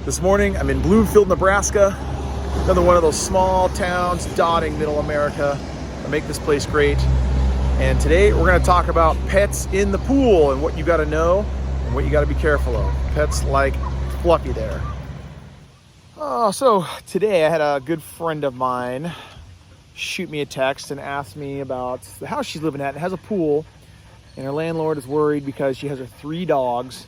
This morning, I'm in Bloomfield, Nebraska. Another one of those small towns dotting middle America that make this place great. And today we're gonna talk about pets in the pool and what you gotta know and what you gotta be careful of. Pets like Fluffy there. So today I had a good friend of mine shoot me a text and ask me about the house she's living at. It has a pool, and her landlord is worried because she has her 3 dogs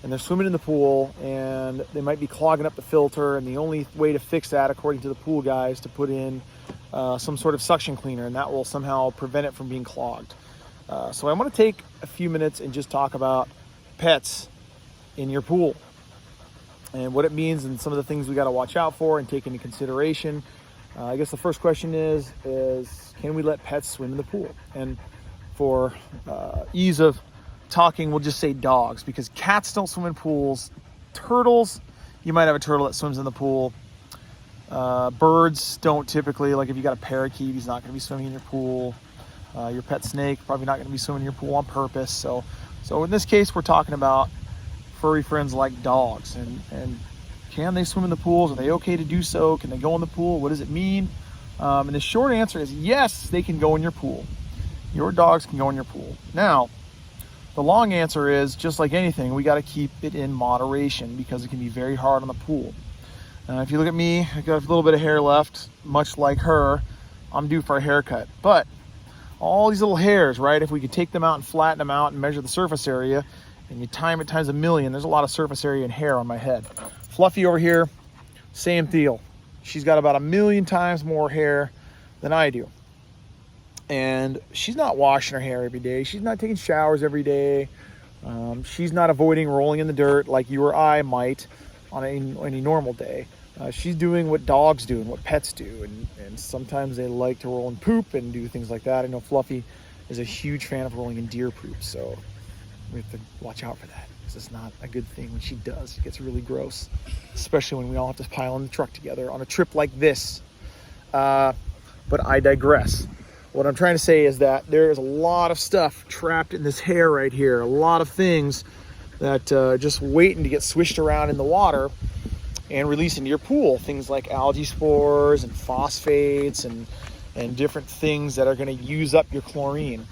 and they're swimming in the pool and they might be clogging up the filter, and the only way to fix that, according to the pool guy, is to put in some sort of suction cleaner, and that will somehow prevent it from being clogged. So I want to take a few minutes and just talk about pets in your pool and what it means and some of the things we got to watch out for and take into consideration. I guess the first question is can we let pets swim in the pool? And for ease of talking, we'll just say dogs, because cats don't swim in pools. Turtles, you might have a turtle that swims in the pool. Birds don't typically. Like if you got a parakeet, he's not going to be swimming in your pool. Your pet snake probably not going to be swimming in your pool on purpose. So in this case, we're talking about furry friends like dogs, and can they swim in the pools? Are they okay to do so? Can they go in the pool? What does it mean? And the short answer is yes, they can go in your pool. Your dogs can go in your pool. Now, the long answer is, just like anything, we got to keep it in moderation because it can be very hard on the pool. If you look at me, I got a little bit of hair left, much like her. I'm due for a haircut. But all these little hairs, right? If we could take them out and flatten them out and measure the surface area, and you time it times 1,000,000, there's a lot of surface area and hair on my head. Fluffy over here, same deal. She's got about 1,000,000 times more hair than I do. And she's not washing her hair every day. She's not taking showers every day. She's not avoiding rolling in the dirt like you or I might on any normal day. She's doing what dogs do and what pets do. And sometimes they like to roll in poop and do things like that. I know Fluffy is a huge fan of rolling in deer poop. So we have to watch out for that, because it's not a good thing when she does. It gets really gross, especially when we all have to pile in the truck together on a trip like this. But I digress. What I'm trying to say is that there is a lot of stuff trapped in this hair right here. A lot of things that just waiting to get swished around in the water and released into your pool. Things like algae spores and phosphates and different things that are going to use up your chlorine.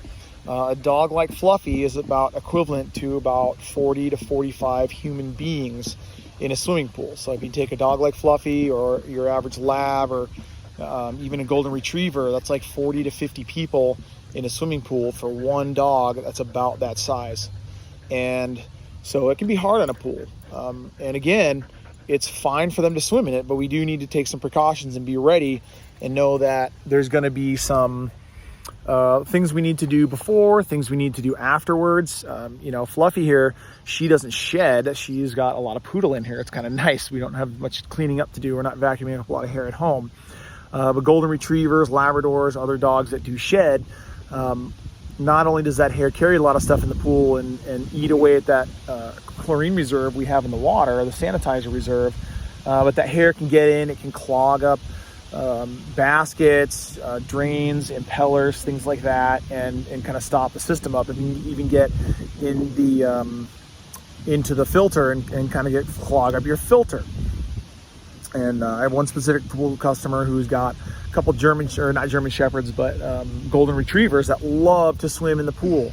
A dog like Fluffy is about equivalent to about 40 to 45 human beings in a swimming pool. So if you take a dog like Fluffy or your average lab or even a golden retriever, that's like 40 to 50 people in a swimming pool for one dog that's about that size. And so it can be hard on a pool. And again, it's fine for them to swim in it, but we do need to take some precautions and be ready and know that there's going to be some things we need to do before, things we need to do afterwards. Fluffy here, she doesn't shed. She's got a lot of poodle in here. It's kind of nice. We don't have much cleaning up to do. We're not vacuuming up a lot of hair at home. But golden retrievers, Labradors, other dogs that do shed, not only does that hair carry a lot of stuff in the pool and eat away at that chlorine reserve we have in the water, the sanitizer reserve, but that hair can get in, it can clog up baskets, drains, impellers, things like that, and kind of stop the system up, and even get in the into the filter and kind of clog up your filter. And I have one specific pool customer who's got a couple not German Shepherds, but golden retrievers that love to swim in the pool.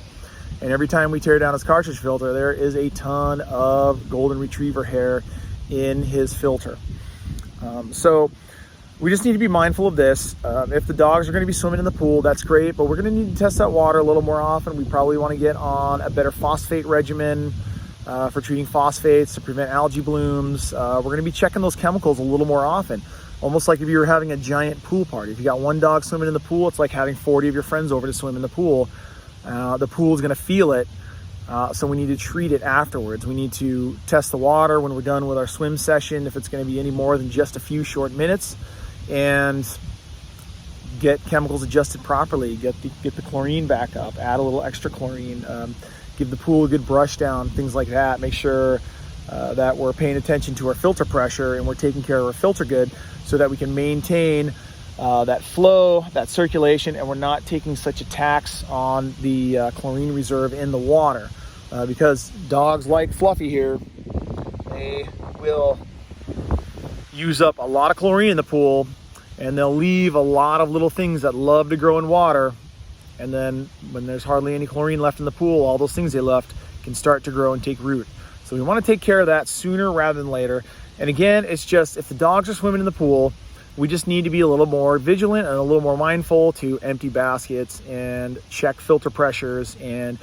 And every time we tear down his cartridge filter, there is a ton of golden retriever hair in his filter. So we just need to be mindful of this. If the dogs are going to be swimming in the pool, that's great, but we're going to need to test that water a little more often. We probably want to get on a better phosphate regimen for treating phosphates to prevent algae blooms. We're going to be checking those chemicals a little more often, almost like if you were having a giant pool party. If you got one dog swimming in the pool, it's like having 40 of your friends over to swim in the pool. The pool is going to feel it, so we need to treat it afterwards. We need to test the water when we're done with our swim session, if it's going to be any more than just a few short minutes, and get chemicals adjusted properly, get the chlorine back up, add a little extra chlorine, give the pool a good brush down, things like that. Make sure that we're paying attention to our filter pressure and we're taking care of our filter good, so that we can maintain that flow, that circulation, and we're not taking such a tax on the chlorine reserve in the water. Because dogs like Fluffy here, they will use up a lot of chlorine in the pool, and they'll leave a lot of little things that love to grow in water. And then when there's hardly any chlorine left in the pool, all those things they left can start to grow and take root. So we want to take care of that sooner rather than later. And again, it's just, if the dogs are swimming in the pool, we just need to be a little more vigilant and a little more mindful to empty baskets and check filter pressures and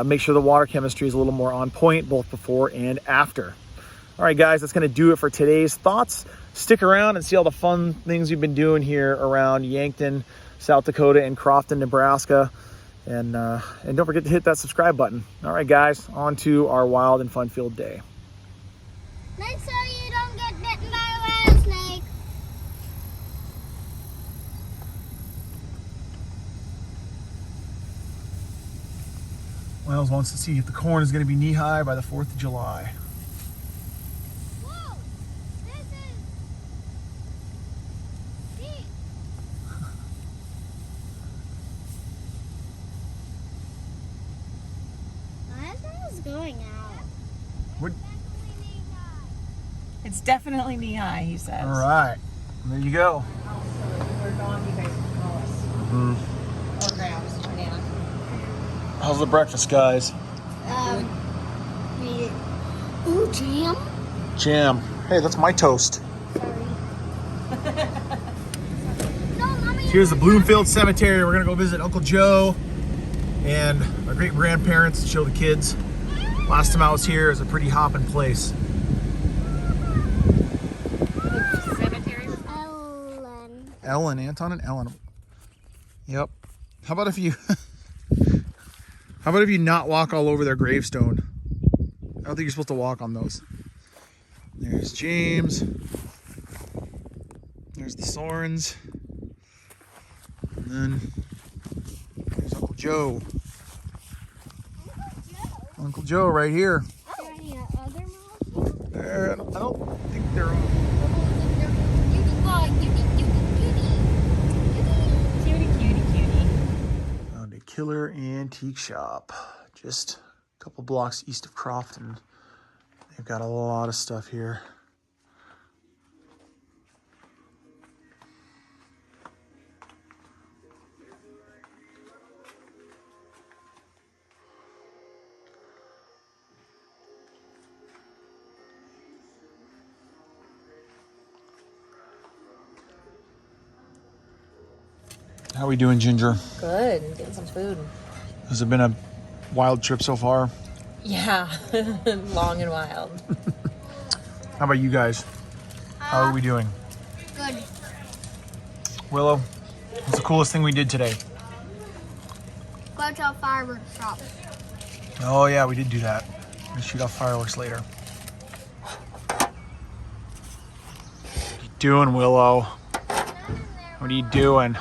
make sure the water chemistry is a little more on point, both before and after. All right, guys, that's going to do it for today's thoughts. Stick around and see all the fun things we've been doing here around Yankton, South Dakota, and Crofton, Nebraska. And don't forget to hit that subscribe button. All right, guys, on to our wild and fun-filled day. Make sure you don't get bitten by a rattlesnake. Wells wants to see if the corn is going to be knee-high by the 4th of July. Whoa! This is deep. My is going out. What? It's definitely knee-high, he says. All right, there you go. When we're gone, you guys can call us. Or grab us, banana. How's the breakfast, guys? Ooh, jam. Jam. Hey, that's my toast. Sorry. No, Mommy. Here's the Bloomfield Cemetery. We're gonna go visit Uncle Joe and our great grandparents and show the kids. Last time I was here, is a pretty hopping place. Cemetery? Ellen, Anton and Ellen. Yep. How about if you not walk all over their gravestone? I don't think you're supposed to walk on those. There's James. There's the Sorens. And then there's Uncle Joe. Uncle Joe right here. Any other mouse? I don't think they're on. Cutie. Found a killer antique shop just a couple blocks east of Crofton. They've got a lot of stuff here. How we doing, Ginger? Good. Getting some food. Has it been a wild trip so far? Yeah. Long and wild. How about you guys? How are we doing? Good. Willow, what's the coolest thing we did today? Go to a fireworks shop. Oh yeah, we did do that. We'll shoot off fireworks later. What are you doing, Willow? What are you doing?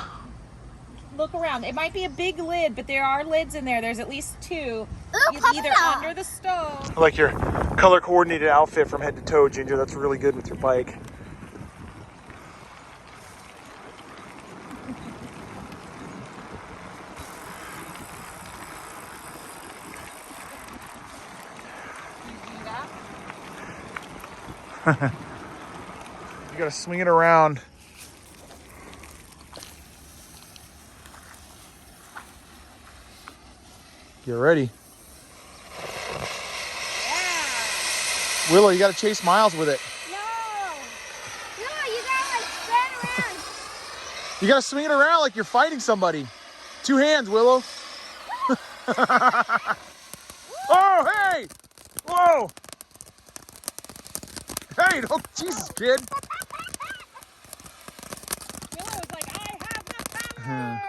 Look around. It might be a big lid, but there are lids in there. There's at least two. Ooh, Either Papa. under the stove. I like your color coordinated outfit from head to toe, Ginger. That's really good with your bike. You gotta swing it around. Get ready. Yeah. Willow, you gotta chase Miles with it. No, you gotta like spin around. You gotta swing it around like you're fighting somebody. Two hands, Willow. Oh, hey! Whoa! Hey, don't, Jesus, kid. Willow's like, I have the power.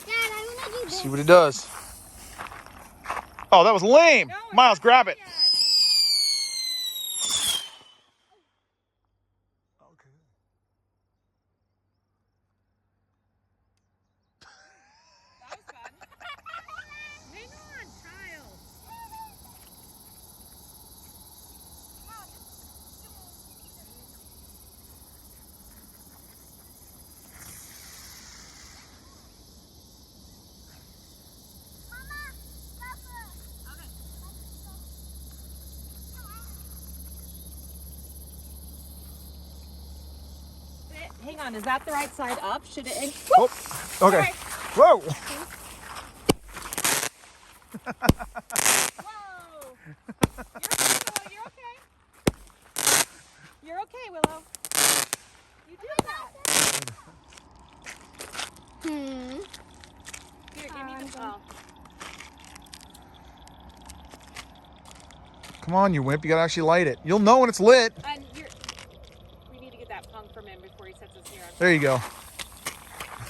Dad, I wanna do this. See what it does. Oh, that was lame. No, it's Miles, not grab done it. yet. That was fun. Hang on, child. Mama, stop it. Okay. hang on. Is that the right side up? Should it? And, Oh, okay. Right. Whoa. Whoa! You're okay. You're okay, Willow. You did that. Here, give me the ball. Come on, you wimp. You gotta actually light it. You'll know when it's lit. And we need to get that punk from him before he sets us here. There you go. Up,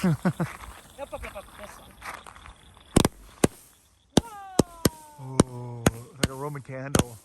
this one. Oh, it's like a Roman candle.